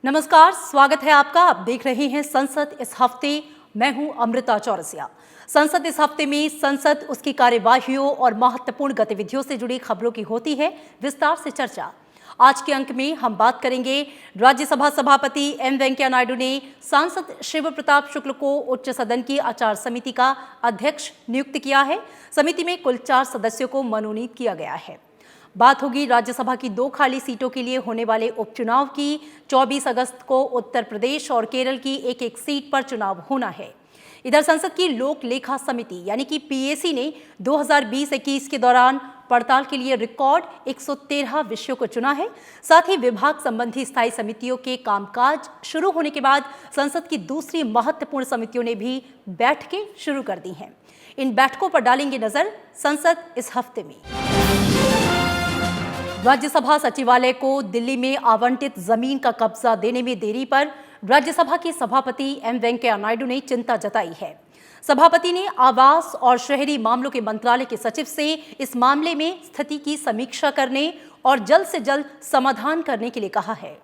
नमस्कार, स्वागत है आपका। आप देख रहे हैं संसद इस हफ्ते। मैं हूं अमृता चौरसिया। संसद इस हफ्ते में संसद, उसकी कार्यवाहियों और महत्वपूर्ण गतिविधियों से जुड़ी खबरों की होती है विस्तार से चर्चा। आज के अंक में हम बात करेंगे, राज्यसभा सभापति एम वेंकैया नायडू ने सांसद शिव प्रताप शुक्ल को उच्च सदन की आचार समिति का अध्यक्ष नियुक्त किया है। समिति में कुल 4 सदस्यों को मनोनीत किया गया है। बात होगी राज्यसभा की 2 खाली सीटों के लिए होने वाले उपचुनाव की। 24 अगस्त को उत्तर प्रदेश और केरल की एक सीट पर चुनाव होना है। इधर संसद की लोक लेखा समिति यानी कि पीएसी ने 2020-21 के दौरान पड़ताल के लिए रिकॉर्ड 113 विषयों को चुना है। साथ ही विभाग संबंधी स्थायी समितियों के कामकाज शुरू होने के बाद संसद की दूसरी महत्वपूर्ण समितियों ने भी बैठकें शुरू कर दी हैं। इन बैठकों पर डालेंगे नजर संसद इस हफ्ते में। राज्यसभा सचिवालय को दिल्ली में आवंटित जमीन का कब्जा देने में देरी पर राज्यसभा के सभापति एम वेंकैया नायडू ने चिंता जताई है। सभापति ने आवास और शहरी मामलों के मंत्रालय के सचिव से इस मामले में स्थिति की समीक्षा करने और जल्द से जल्द समाधान करने के लिए कहा है।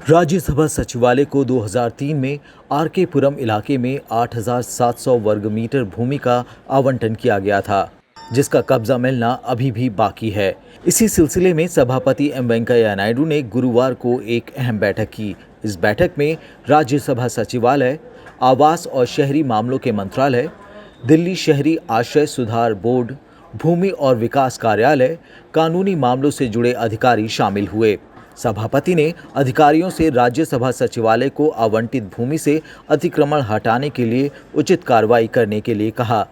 राज्यसभा सचिवालय को 2003 में आरके पुरम इलाके में 8,700 वर्ग मीटर भूमि का आवंटन किया गया था, जिसका कब्जा मिलना अभी भी बाकी है। इसी सिलसिले में सभापति एम वेंकैया नायडू ने गुरुवार को एक अहम बैठक की। इस बैठक में राज्यसभा सचिवालय, आवास और शहरी मामलों के मंत्रालय, दिल्ली शहरी आश्रय सुधार बोर्ड, भूमि और विकास कार्यालय, कानूनी मामलों से जुड़े अधिकारी शामिल हुए। सभापति ने अधिकारियों से राज्यसभा सचिवालय को आवंटित भूमि से अतिक्रमण हटाने के लिए उचित कार्रवाई करने के लिए कहा।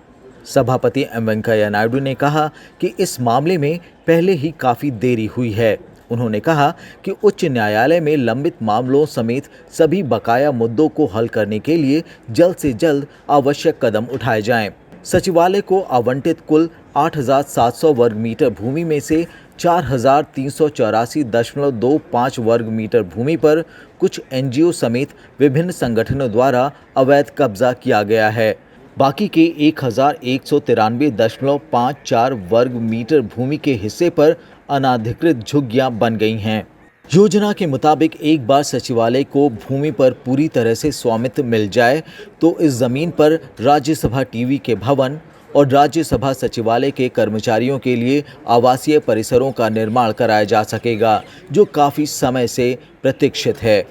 सभापति एम वेंकैया नायडू ने कहा कि इस मामले में पहले ही काफ़ी देरी हुई है। उन्होंने कहा कि उच्च न्यायालय में लंबित मामलों समेत सभी बकाया मुद्दों को हल करने के लिए जल्द से जल्द आवश्यक कदम उठाए जाएं। सचिवालय को आवंटित कुल 8,700 वर्ग मीटर भूमि में से 4,384.25 वर्ग मीटर भूमि पर कुछ एनजीओ समेत विभिन्न संगठनों द्वारा अवैध कब्जा किया गया है। बाकी के 1,193.54 वर्ग मीटर भूमि के हिस्से पर अनाधिकृत झुग्गियां बन गई हैं। योजना के मुताबिक एक बार सचिवालय को भूमि पर पूरी तरह से स्वामित्व मिल जाए तो इस जमीन पर राज्यसभा टीवी के भवन और राज्यसभा सचिवालय के कर्मचारियों के लिए आवासीय परिसरों का निर्माण कराया जा सकेगा, जो काफ़ी समय से प्रतीक्षित है।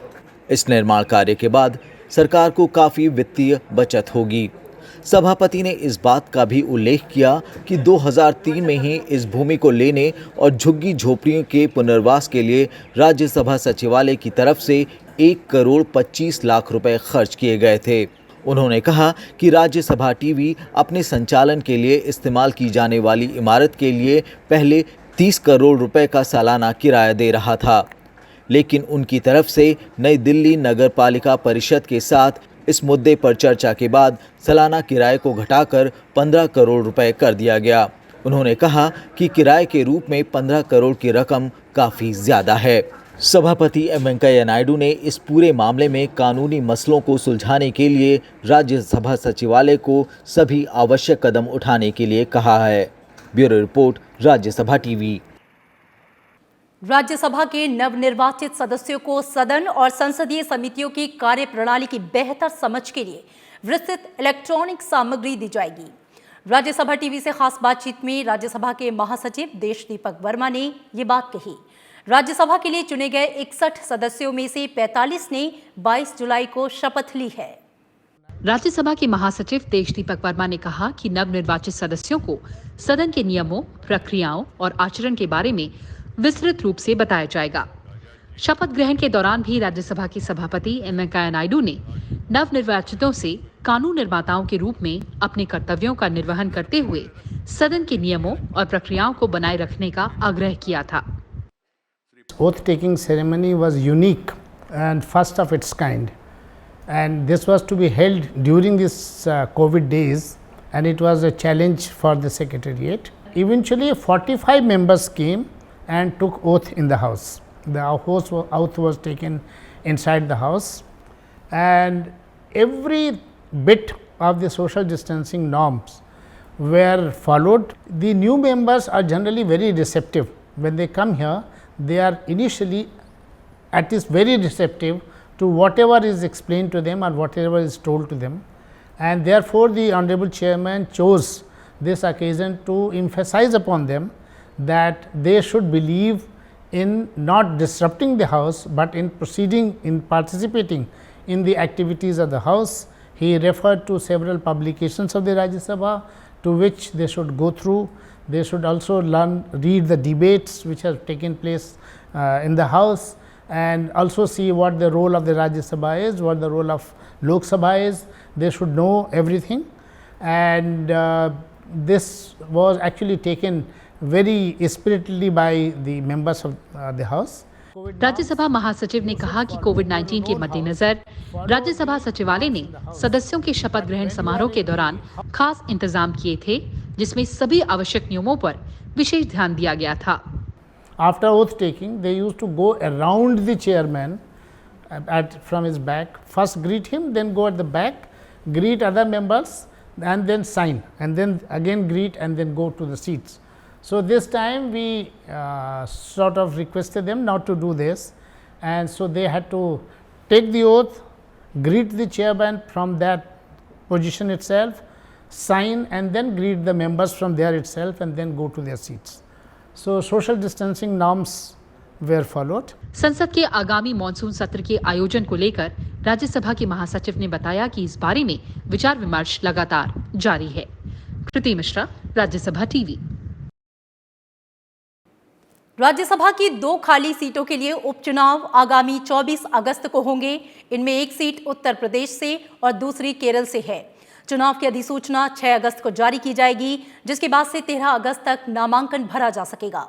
इस निर्माण कार्य के बाद सरकार को काफ़ी वित्तीय बचत होगी। सभापति ने इस बात का भी उल्लेख किया कि 2003 में ही इस भूमि को लेने और झुग्गी झोपड़ियों के पुनर्वास के लिए राज्यसभा सचिवालय की तरफ से 1,25,00,000 रुपए खर्च किए गए थे। उन्होंने कहा कि राज्यसभा टीवी अपने संचालन के लिए इस्तेमाल की जाने वाली इमारत के लिए पहले 30 करोड़ रुपए का सालाना किराया दे रहा था, लेकिन उनकी तरफ से नई दिल्ली नगर पालिका परिषद के साथ इस मुद्दे पर चर्चा के बाद सालाना किराए को घटाकर 15 करोड़ रुपए कर दिया गया। उन्होंने कहा कि किराए के रूप में 15 करोड़ की रकम काफ़ी ज़्यादा है। सभापति एम वेंकैया नायडू ने इस पूरे मामले में कानूनी मसलों को सुलझाने के लिए राज्यसभा सचिवालय को सभी आवश्यक कदम उठाने के लिए कहा है। Bureau report, Rajya Sabha TV. Rajya Sabha के नवनिर्वाचित सदस्यों को सदन और संसदीय समितियों की कार्यप्रणाली की बेहतर समझ के लिए विस्तृत इलेक्ट्रॉनिक सामग्री दी जाएगी। राज्यसभा टीवी से खास बातचीत में राज्यसभा के महासचिव देश दीपक वर्मा ने ये बात कही। राज्यसभा के लिए चुने गए 61 सदस्यों में से 45 ने 22 जुलाई को शपथ ली है। राज्यसभा के महासचिव देश दीपक वर्मा ने कहा कि नवनिर्वाचित सदस्यों को सदन के नियमों, प्रक्रियाओं और आचरण के बारे में विस्तृत रूप से बताया जाएगा। शपथ ग्रहण के दौरान भी राज्यसभा के सभापति एम वेंकैया नायडू ने नवनिर्वाचितों से कानून निर्माताओं के रूप में अपने कर्तव्यों का निर्वहन करते हुए सदन के नियमों और प्रक्रियाओं को बनाए रखने का आग्रह किया था। Oath taking ceremony was unique and first of its kind, and this was to be held during this COVID days, and it was a challenge for the secretariat. Eventually 45 members came and took oath in the house. The oath was taken inside the house, and every bit of the social distancing norms were followed. The new members are generally very receptive. When they come here, they are initially at least very receptive to whatever is explained to them or whatever is told to them, and therefore the honorable chairman chose this occasion to emphasize upon them that they should believe in not disrupting the house, but in proceeding in participating in the activities of the house. He referred to several publications of the Rajya Sabha to which they should go through. They should also read the debates which have taken place in the house, and also see what the role of the Rajya Sabha is, what the role of Lok Sabha is. They should know everything, and this was actually taken very spiritedly by the members of the house. Rajya Sabha महासचिव ने कहा कि कोविड-19 के मद्देनजर राज्यसभा सचिवालय ने सदस्यों के शपथ ग्रहण समारोह के दौरान खास इंतजाम किए थे, जिसमें सभी आवश्यक नियमों पर विशेष ध्यान दिया गया था। After oath taking, they used to go around the chairman from his back. First greet him, then go at the back, greet other members, and then sign, and then again greet, and then go to the seats. So this time we sort of requested them not to do this, and so they had to take the oath, greet the chairman from that position itself, sign, and then greet the members from there itself, and then go to their seats. So social distancing norms were followed. संसद के आगामी monsoon सत्र के आयोजन को लेकर राज्यसभा के महासचिव ने बताया कि इस बारे में विचार विमर्श लगातार जारी है। कृति मिश्रा, राज्यसभा टीवी। राज्यसभा की 2 खाली सीटों के लिए उपचुनाव आगामी 24 अगस्त को होंगे। इनमें एक सीट उत्तर प्रदेश से और दूसरी केरल से है। चुनाव की अधिसूचना 6 अगस्त को जारी की जाएगी, जिसके बाद से 13 अगस्त तक नामांकन भरा जा सकेगा।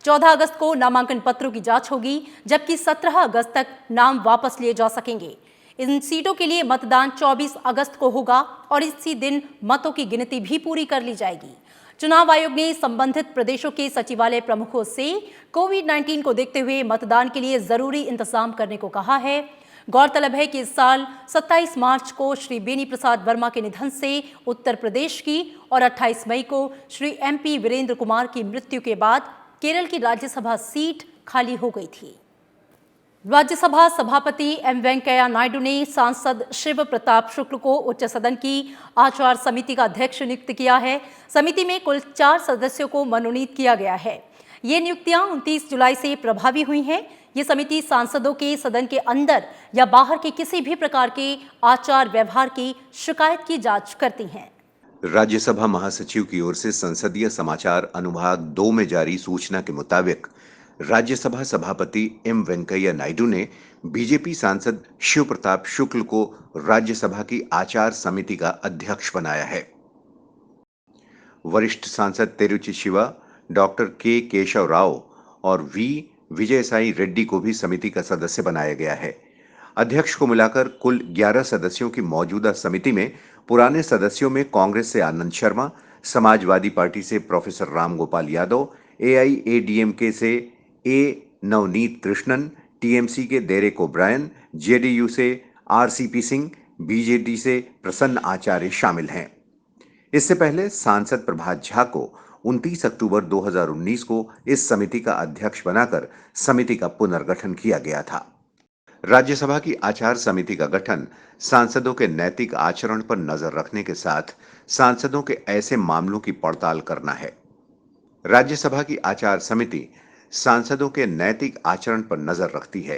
14 अगस्त को नामांकन पत्रों की जांच होगी, जबकि 17 अगस्त तक नाम वापस लिए जा सकेंगे। इन सीटों के लिए मतदान 24 अगस्त को होगा और इसी दिन मतों की गिनती भी पूरी कर ली जाएगी। चुनाव आयोग ने संबंधित प्रदेशों के सचिवालय प्रमुखों से कोविड-19 को देखते हुए मतदान के लिए जरूरी इंतजाम करने को कहा है। गौरतलब है कि इस साल 27 मार्च को श्री बेनी प्रसाद वर्मा के निधन से उत्तर प्रदेश की और 28 मई को श्री MP वीरेंद्र कुमार की मृत्यु के बाद केरल की राज्यसभा सीट खाली हो गई थी। राज्यसभा सभापति M वेंकैया नायडू ने सांसद शिव प्रताप शुक्ल को उच्च सदन की आचार समिति का अध्यक्ष नियुक्त किया है। समिति में कुल 4 सदस्यों को मनोनीत किया गया है। ये नियुक्तियां 29 जुलाई से प्रभावी हुई हैं। ये समिति सांसदों के सदन के अंदर या बाहर के किसी भी प्रकार के आचार व्यवहार की शिकायत की जांच करती हैं। राज्यसभा महासचिव की ओर से संसदीय समाचार अनुभाग 2 में जारी सूचना के मुताबिक राज्यसभा सभापति M वेंकैया नायडू ने बीजेपी सांसद शिव प्रताप शुक्ल को राज्यसभा की आचार समिति का अध्यक्ष बनाया है। वरिष्ठ सांसद तिरुचि शिवा, डॉक्टर के केशव राव और विजयसाई रेड्डी को भी समिति का सदस्य बनाया गया है। अध्यक्ष को मिलाकर कुल 11 सदस्यों की मौजूदा समिति में पुराने सदस्यों में कांग्रेस से आनंद शर्मा, समाजवादी पार्टी से प्रोफेसर राम गोपाल यादव, AIADMK से ए नवनीत कृष्णन, TMC के डेरेक ओब्रायन, JDU से RCP सिंह, BJD से प्रसन्न आचार्य शामिल हैं। इससे पहले सांसद प्रभात झा को 29 अक्टूबर 2019 को इस समिति का अध्यक्ष बनाकर समिति का पुनर्गठन किया गया था। राज्यसभा की आचार समिति का गठन सांसदों के नैतिक आचरण पर नजर रखने के साथ सांसदों के ऐसे मामलों की पड़ताल करना है। राज्यसभा की आचार समिति सांसदों के नैतिक आचरण पर नजर रखती है।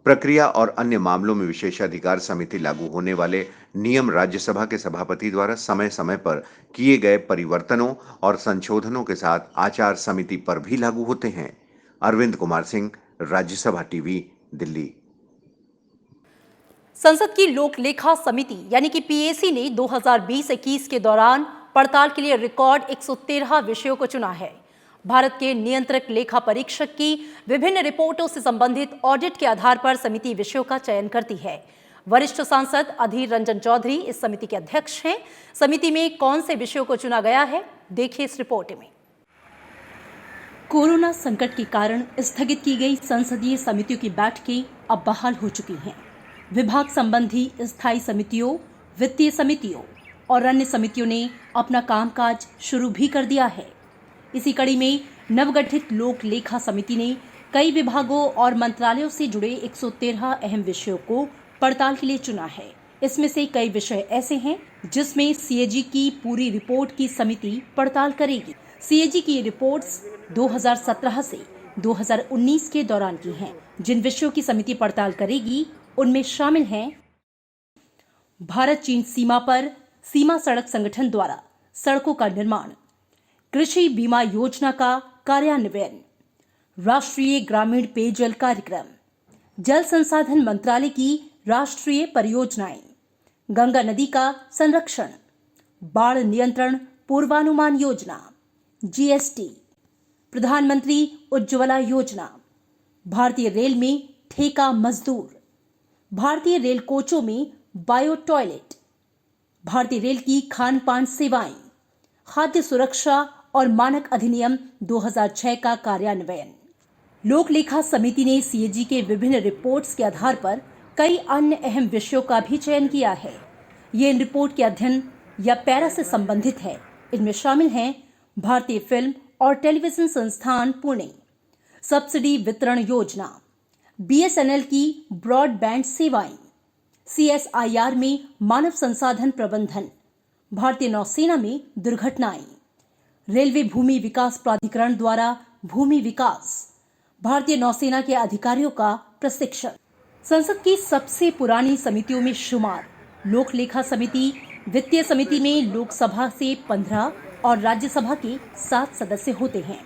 प्रक्रिया और अन्य मामलों में विशेषाधिकार समिति लागू होने वाले नियम राज्यसभा के सभापति द्वारा समय समय पर किए गए परिवर्तनों और संशोधनों के साथ आचार समिति पर भी लागू होते हैं। अरविंद कुमार सिंह, राज्यसभा टीवी, दिल्ली। संसद की लोक लेखा समिति यानी कि PAC ने 2020-21 के दौरान पड़ताल के लिए रिकॉर्ड 113 विषयों को चुना है। भारत के नियंत्रक लेखा परीक्षक की विभिन्न रिपोर्टों से संबंधित ऑडिट के आधार पर समिति विषयों का चयन करती है। वरिष्ठ सांसद अधीर रंजन चौधरी इस समिति के अध्यक्ष हैं। समिति में कौन से विषयों को चुना गया है, देखिए इस रिपोर्ट में। कोरोना संकट के कारण स्थगित की गई संसदीय समितियों की बैठकें अब बहाल हो चुकी हैं। विभाग संबंधी स्थायी समितियों, वित्तीय समितियों और अन्य समितियों ने अपना कामकाज शुरू भी कर दिया है। इसी कड़ी में नवगठित लोक लेखा समिति ने कई विभागों और मंत्रालयों से जुड़े 113 अहम विषयों को पड़ताल के लिए चुना है। इसमें से कई विषय ऐसे हैं जिसमें सीएजी की पूरी रिपोर्ट की समिति पड़ताल करेगी। सीएजी की ये रिपोर्ट्स 2017 से 2019 के दौरान की हैं। जिन विषयों की समिति पड़ताल करेगी उनमें शामिल हैं भारत चीन सीमा पर सीमा सड़क संगठन द्वारा सड़कों का निर्माण, कृषि बीमा योजना का कार्यान्वयन, राष्ट्रीय ग्रामीण पेयजल कार्यक्रम, जल संसाधन मंत्रालय की राष्ट्रीय परियोजनाएं, गंगा नदी का संरक्षण, बाढ़ नियंत्रण पूर्वानुमान योजना, जीएसटी, प्रधानमंत्री उज्ज्वला योजना, भारतीय रेल में ठेका मजदूर, भारतीय रेल कोचों में बायो टॉयलेट, भारतीय रेल की खान पान सेवाएं, खाद्य सुरक्षा और मानक अधिनियम 2006 का कार्यान्वयन। लोक लेखा समिति ने सीएजी के विभिन्न रिपोर्ट्स के आधार पर कई अन्य अहम विषयों का भी चयन किया है। ये इन रिपोर्ट के अध्ययन या पैरा से संबंधित है। इनमें शामिल हैं भारतीय फिल्म और टेलीविजन संस्थान पुणे, सब्सिडी वितरण योजना, बीएसएनएल की ब्रॉडबैंड सेवाएं, सीएसआईआर में मानव संसाधन प्रबंधन, भारतीय नौसेना में दुर्घटनाएं, रेलवे भूमि विकास प्राधिकरण द्वारा भूमि विकास, भारतीय नौसेना के अधिकारियों का प्रशिक्षण। संसद की सबसे पुरानी समितियों में शुमार लोक लेखा समिति, वित्तीय समिति में लोकसभा से 15 और राज्यसभा के 7 सदस्य होते हैं।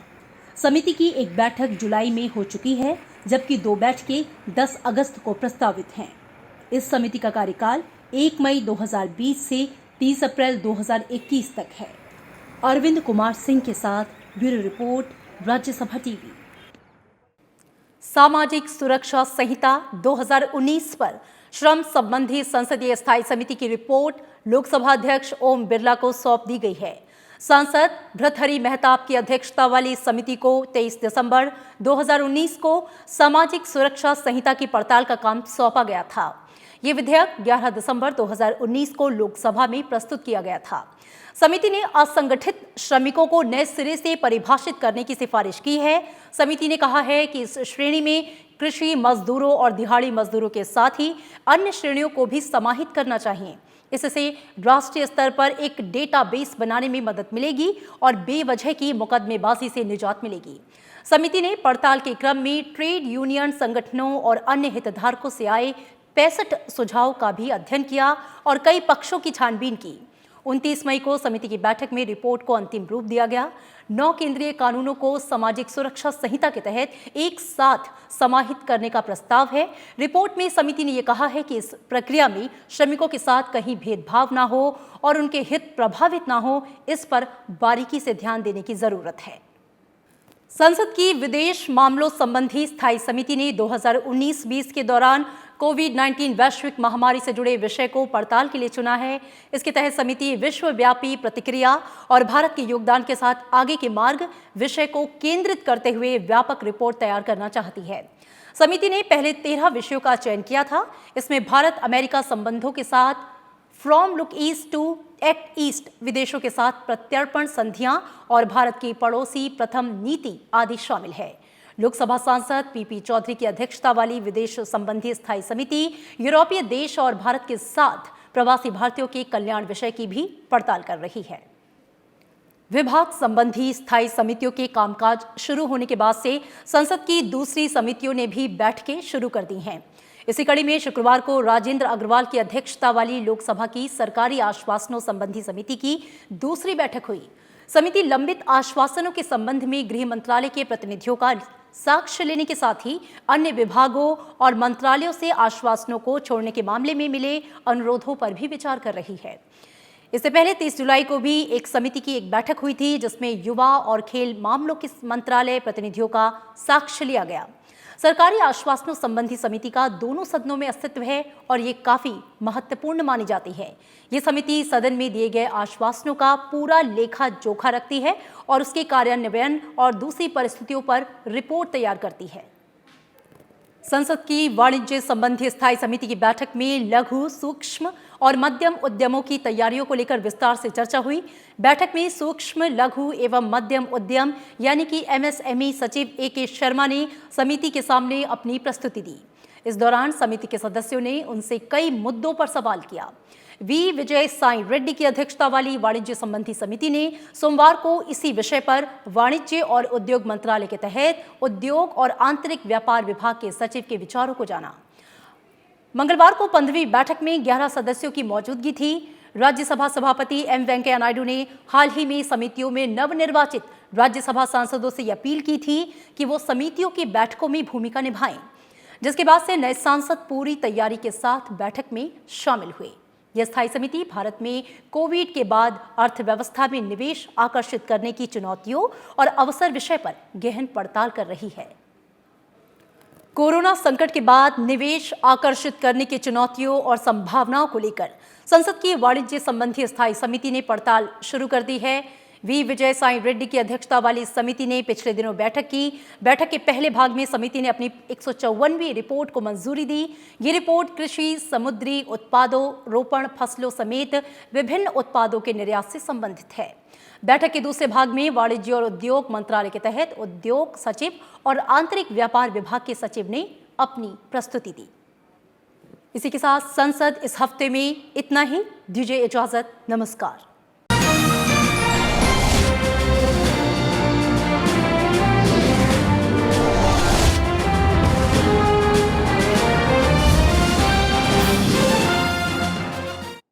समिति की एक बैठक जुलाई में हो चुकी है, जबकि 2 बैठकें 10 अगस्त को प्रस्तावित हैं। इस समिति का कार्यकाल 1 मई 2020 से 30 अप्रैल 2021 तक है। अरविंद कुमार सिंह के साथ ब्यूरो रिपोर्ट, राज्यसभा टीवी। सामाजिक सुरक्षा संहिता 2019 पर श्रम संबंधी संसदीय स्थायी समिति की रिपोर्ट लोकसभा अध्यक्ष ओम बिरला को सौंप दी गई है। सांसद भृतहरि मेहताब की अध्यक्षता वाली समिति को 23 दिसंबर 2019 को सामाजिक सुरक्षा संहिता की पड़ताल का काम सौंपा गया था। ये विधेयक 11 दिसंबर 2019 को लोकसभा में प्रस्तुत किया गया था। समिति ने असंगठित श्रमिकों को नए सिरे से परिभाषित करने की सिफारिश की है। समिति ने कहा है कि इस श्रेणी में कृषि मजदूरों और दिहाड़ी मजदूरों के साथ ही अन्य श्रेणियों को भी समाहित करना चाहिए। इससे राष्ट्रीय स्तर पर एक डेटाबेस बनाने में मदद मिलेगी और बेवजह की मुकदमेबाजी से निजात मिलेगी। समिति ने पड़ताल के क्रम में ट्रेड यूनियन संगठनों और अन्य हितधारकों से आए 65 सुझाव का भी अध्ययन किया और कई पक्षों की छानबीन की। 29 मई को समिति की बैठक में रिपोर्ट को अंतिम रूप दिया गया। 9 केंद्रीय कानूनों को सामाजिक सुरक्षा संहिता के तहत एक साथ समाहित करने का प्रस्ताव है। रिपोर्ट में समिति ने यह कहा है कि इस प्रक्रिया में श्रमिकों के साथ कहीं भेदभाव ना हो और उनके हित प्रभावित ना हो, इस पर बारीकी से ध्यान देने की जरूरत है। संसद की विदेश मामलों संबंधी स्थायी समिति ने 2019-20 के दौरान कोविड-19 वैश्विक महामारी से जुड़े विषय को पड़ताल के लिए चुना है। इसके तहत समिति विश्वव्यापी प्रतिक्रिया और भारत के योगदान के साथ आगे के मार्ग विषय को केंद्रित करते हुए व्यापक रिपोर्ट तैयार करना चाहती है। समिति ने पहले 13 विषयों का चयन किया था। इसमें भारत अमेरिका संबंधों के साथ from look east to act east, विदेशों के साथ प्रत्यर्पण संधियां और भारत की पड़ोसी प्रथम नीति आदि शामिल है। लोकसभा सांसद पीपी चौधरी की अध्यक्षता वाली विदेश संबंधी स्थायी समिति यूरोपीय देश और भारत के साथ प्रवासी भारतीयों के कल्याण विषय की भी पड़ताल कर रही है। विभाग संबंधी स्थायी समितियों के कामकाज शुरू होने के बाद से संसद की दूसरी समितियों ने भी बैठकें शुरू कर दी हैं। इसी कड़ी में शुक्रवार को राजेंद्र अग्रवाल की अध्यक्षता वाली लोकसभा की सरकारी आश्वासनों संबंधी समिति की दूसरी बैठक हुई। समिति लंबित आश्वासनों के संबंध में गृह मंत्रालय के प्रतिनिधियों का साक्ष्य लेने के साथ ही अन्य विभागों और मंत्रालयों से आश्वासनों को छोड़ने के मामले में मिले अनुरोधों पर भी विचार कर रही है। इससे पहले 30 जुलाई को भी एक समिति की एक बैठक हुई थी, जिसमें युवा और खेल मामलों के मंत्रालय प्रतिनिधियों का साक्ष्य लिया गया। सरकारी आश्वासनों संबंधी समिति का दोनों सदनों में अस्तित्व है और ये काफी महत्वपूर्ण मानी जाती है। ये समिति सदन में दिए गए आश्वासनों का पूरा लेखा जोखा रखती है और उसके कार्यान्वयन और दूसरी परिस्थितियों पर रिपोर्ट तैयार करती है। संसद की वाणिज्य संबंधी स्थायी समिति की बैठक में लघु, सूक्ष्म और मध्यम उद्यमों की तैयारियों को लेकर विस्तार से चर्चा हुई। बैठक में सूक्ष्म, लघु एवं मध्यम उद्यम यानी कि MSME सचिव AK शर्मा ने समिति के सामने अपनी प्रस्तुति दी। इस दौरान समिति के सदस्यों ने उनसे कई मुद्दों पर सवाल किया। वी विजय साई रेड्डी की अध्यक्षता वाली वाणिज्य संबंधी समिति ने सोमवार को इसी विषय पर वाणिज्य और उद्योग मंत्रालय के तहत उद्योग और आंतरिक व्यापार विभाग के सचिव के विचारों को जाना। मंगलवार को 15वीं बैठक में 11 सदस्यों की मौजूदगी थी। राज्यसभा सभापति M वेंकैया नायडू ने हाल ही में समितियों में नवनिर्वाचित राज्यसभा सांसदों से अपील की थी कि वो समितियों की बैठकों में भूमिका निभाएं, जिसके बाद से नए सांसद पूरी तैयारी के साथ बैठक में शामिल हुए। यह स्थायी समिति भारत में कोविड के बाद अर्थव्यवस्था में निवेश आकर्षित करने की चुनौतियों और अवसर विषय पर गहन पड़ताल कर रही है। कोरोना संकट के बाद निवेश आकर्षित करने की चुनौतियों और संभावनाओं को लेकर संसद की वाणिज्य संबंधी स्थायी समिति ने पड़ताल शुरू कर दी है। वी विजय साई रेड्डी की अध्यक्षता वाली समिति ने पिछले दिनों बैठक की। बैठक के पहले भाग में समिति ने अपनी 154वीं रिपोर्ट को मंजूरी दी। ये रिपोर्ट कृषि, समुद्री उत्पादों, रोपण फसलों समेत विभिन्न उत्पादों के निर्यात से संबंधित है। बैठक के दूसरे भाग में वाणिज्य और उद्योग मंत्रालय के तहत उद्योग सचिव और आंतरिक व्यापार विभाग के सचिव ने अपनी प्रस्तुति दी। इसी के साथ संसद इस हफ्ते में इतना ही। दीजिए इजाजत। नमस्कार।